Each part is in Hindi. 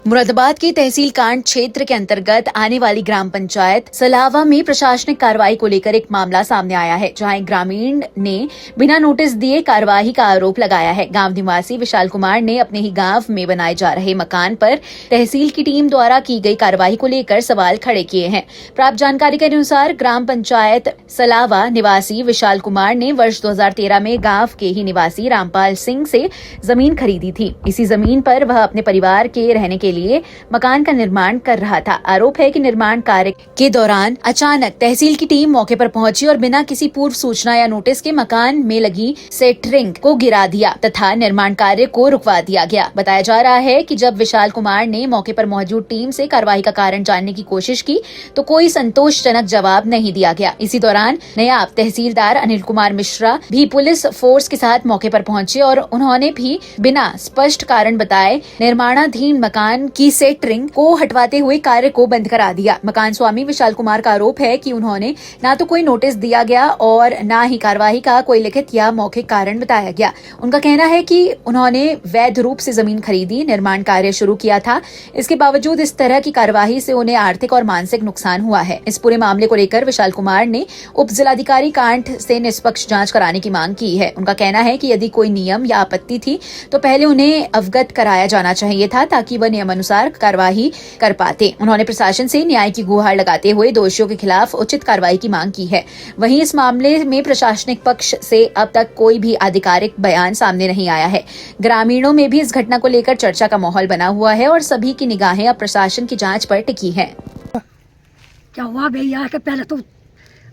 मुरादाबाद के तहसील कांड क्षेत्र के अंतर्गत आने वाली ग्राम पंचायत सलावा में प्रशासनिक कार्रवाई को लेकर एक मामला सामने आया है, जहां एक ग्रामीण ने बिना नोटिस दिए कार्रवाई का आरोप लगाया है। गांव निवासी विशाल कुमार ने अपने ही गांव में बनाए जा रहे मकान पर तहसील की टीम द्वारा की गई कार्रवाई को लेकर सवाल खड़े किए हैं। प्राप्त जानकारी के अनुसार ग्राम पंचायत सलावा निवासी विशाल कुमार ने वर्ष 2013 में गाँव के ही निवासी रामपाल सिंह से जमीन खरीदी थी। इसी जमीन पर वह अपने परिवार के रहने के लिए मकान का निर्माण कर रहा था। आरोप है कि निर्माण कार्य के दौरान अचानक तहसील की टीम मौके पर पहुंची और बिना किसी पूर्व सूचना या नोटिस के मकान में लगी सेटरिंग को गिरा दिया तथा निर्माण कार्य को रुकवा दिया गया। बताया जा रहा है कि जब विशाल कुमार ने मौके पर मौजूद टीम से कार्रवाई का कारण जानने की कोशिश की तो कोई संतोषजनक जवाब नहीं दिया गया। इसी दौरान नायब तहसीलदार अनिल कुमार मिश्रा भी पुलिस फोर्स के साथ मौके पर पहुंचे और उन्होंने भी बिना स्पष्ट कारण बताए निर्माणाधीन मकान की सेटरिंग को हटवाते हुए कार्य को बंद करा दिया। मकान स्वामी विशाल कुमार का आरोप है कि उन्होंने ना तो कोई नोटिस दिया गया और ना ही कार्यवाही का कोई लिखित या मौखिक कारण बताया गया। उनका कहना है कि उन्होंने वैध रूप से जमीन खरीदी, निर्माण कार्य शुरू किया था। इसके बावजूद इस तरह की कार्यवाही से उन्हें आर्थिक और मानसिक नुकसान हुआ है। इस पूरे मामले को लेकर विशाल कुमार ने उप जिलाधिकारी कांठ से निष्पक्ष जांच कराने की मांग की है। उनका कहना है कि यदि कोई नियम या आपत्ति थी तो पहले उन्हें अवगत कराया जाना चाहिए था ताकि वह नियमानुसार कार्यवाही कर पाते। उन्होंने प्रशासन से न्याय की गुहार लगाते हुए दोषियों के खिलाफ उचित कार्रवाई की मांग की है। वहीं इस मामले में प्रशासनिक पक्ष से अब तक कोई भी आधिकारिक बयान सामने नहीं आया है। ग्रामीणों में भी इस घटना को लेकर चर्चा का माहौल बना हुआ है और सभी की निगाहें अब प्रशासन की जांच पर टिकी है। क्या हुआ भैया के पहले तो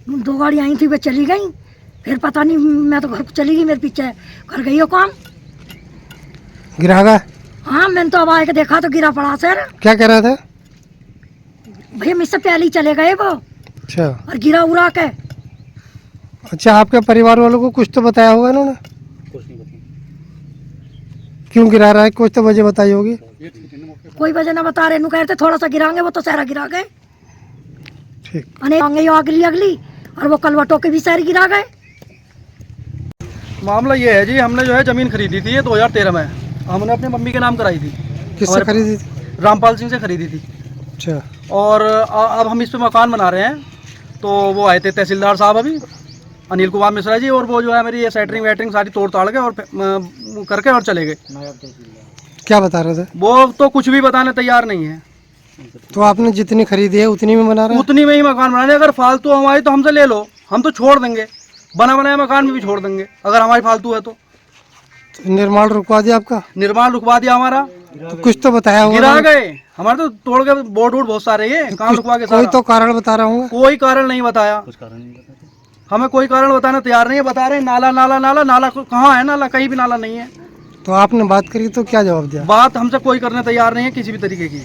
2 गाड़ी आई थी, वे चली गई, फिर पता नहीं, मैं तो घर को चली गई, मेरे पीछे घर गई हो काम गिरा गया। हाँ, मैंने तो अब आके देखा तो गिरा पड़ा सर। क्या कह रहा था भैया? मुझसे पहले ही चले गए वो। अच्छा, और गिरा उड़ा के। अच्छा, आपके परिवार वालों को कुछ तो बताया होगा इन्होंने? कुछ नहीं बताया। क्यों गिरा रहा है, कुछ तो वजह बताई होगी। कोई वजह ना बता रहे, नु कहते थोड़ा सा गिराएंगे, वो तो सारा गिरा गए। ठीक, अगली और वो कलवटों के भी सारे गिरा गए। मामला ये है जी, हमने जो है जमीन खरीदी थी ये 2013 में। हमने अपनी मम्मी के नाम कराई थी। किससे खरीदी थी? रामपाल सिंह से खरीदी थी। अच्छा, और अब हम इस पे मकान बना रहे हैं। तो वो आए थे तहसीलदार साहब अभी, अनिल कुमार मिश्रा जी, और वो जो है मेरी ये सेटरिंग वेटरिंग सारी तोड़ ताड़ के और करके और चले गए। क्या बता रहे थे? वो तो कुछ भी बताने तैयार नहीं है। तो आपने जितनी खरीदी है उतनी में बना रहे हैं? उतनी में ही मकान बनाने। अगर फालतू हमारी तो हमसे ले लो, हम तो छोड़ देंगे, बना बनाया मकान में भी छोड़ देंगे अगर हमारी फालतू है तो निर्माण रुकवा दिया आपका? निर्माण रुकवा दिया हमारा। तो कुछ तो बताया होगा। गिरा गए हमारे, तो तोड़ के बोर्ड वोर्ड बहुत सारे ये काम रुकवा के। कोई तो कारण बता रहा हूँ। कोई कारण नहीं बताया, कुछ कारण नहीं बताया। हमें कोई कारण बताना तैयार नहीं है। बता रहे नाला नाला नाला नाला, कहाँ है नाला? कहीं भी नाला नहीं है। तो आपने बात करी तो क्या जवाब दिया? बात हमसे कोई करने तैयार नहीं है, किसी भी तरीके की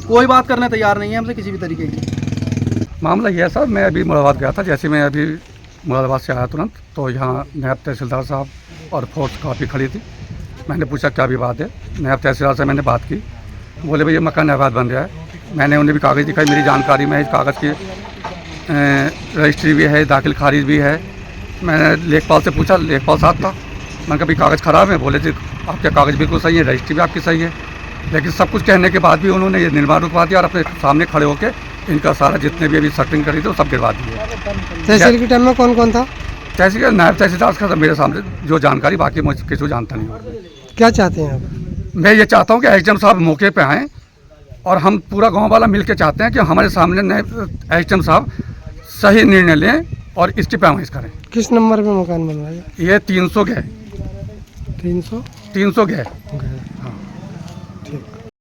कोई बात करने तैयार नहीं है हमसे किसी भी तरीके की। मामला यह है सर, मैं अभी मुरादाबाद गया था। जैसे मैं अभी मुरादाबाद से आया तुरंत, तो यहाँ नायब तहसीलदार साहब और फोर्स काफ़ी खड़ी थी। मैंने पूछा क्या भी बात है। नायब तहसीलदार से मैंने बात की, बोले भाई ये मकान अवैध बन रहा है। मैंने उन्हें भी कागज़ दिखाई, मेरी जानकारी में इस कागज़ की रजिस्ट्री भी है, दाखिल खारिज भी है। मैंने लेखपाल से पूछा, लेखपाल साहब था, मैंने कहा भाई कागज़ ख़राब है। बोले थे आपके कागज़ बिल्कुल सही है, रजिस्ट्री भी आपकी सही है। लेकिन सब कुछ कहने के बाद भी उन्होंने ये निर्माण रुकवा दिया और अपने सामने खड़े होकर इनका सारा जितने भी अभी सेटिंग करी थी वो सब गिरवा दिए। तहसील के टाइम में कौन कौन था? तहसील का नायब तहसीलदार का मेरे सामने जो जानकारी, बाकी मुझे किसी को जानता नहीं हूँ। क्या चाहते हैं आप? मैं ये चाहता हूँ कि एसडीएम साहब मौके पे आएँ और हम पूरा गांव वाला मिल के चाहते हैं कि हमारे सामने एसडीएम साहब सही निर्णय लें और इसकी पैमाइश करें। किस नंबर पे मकान बन रहा है? ये 300 गए। 300 300 गए।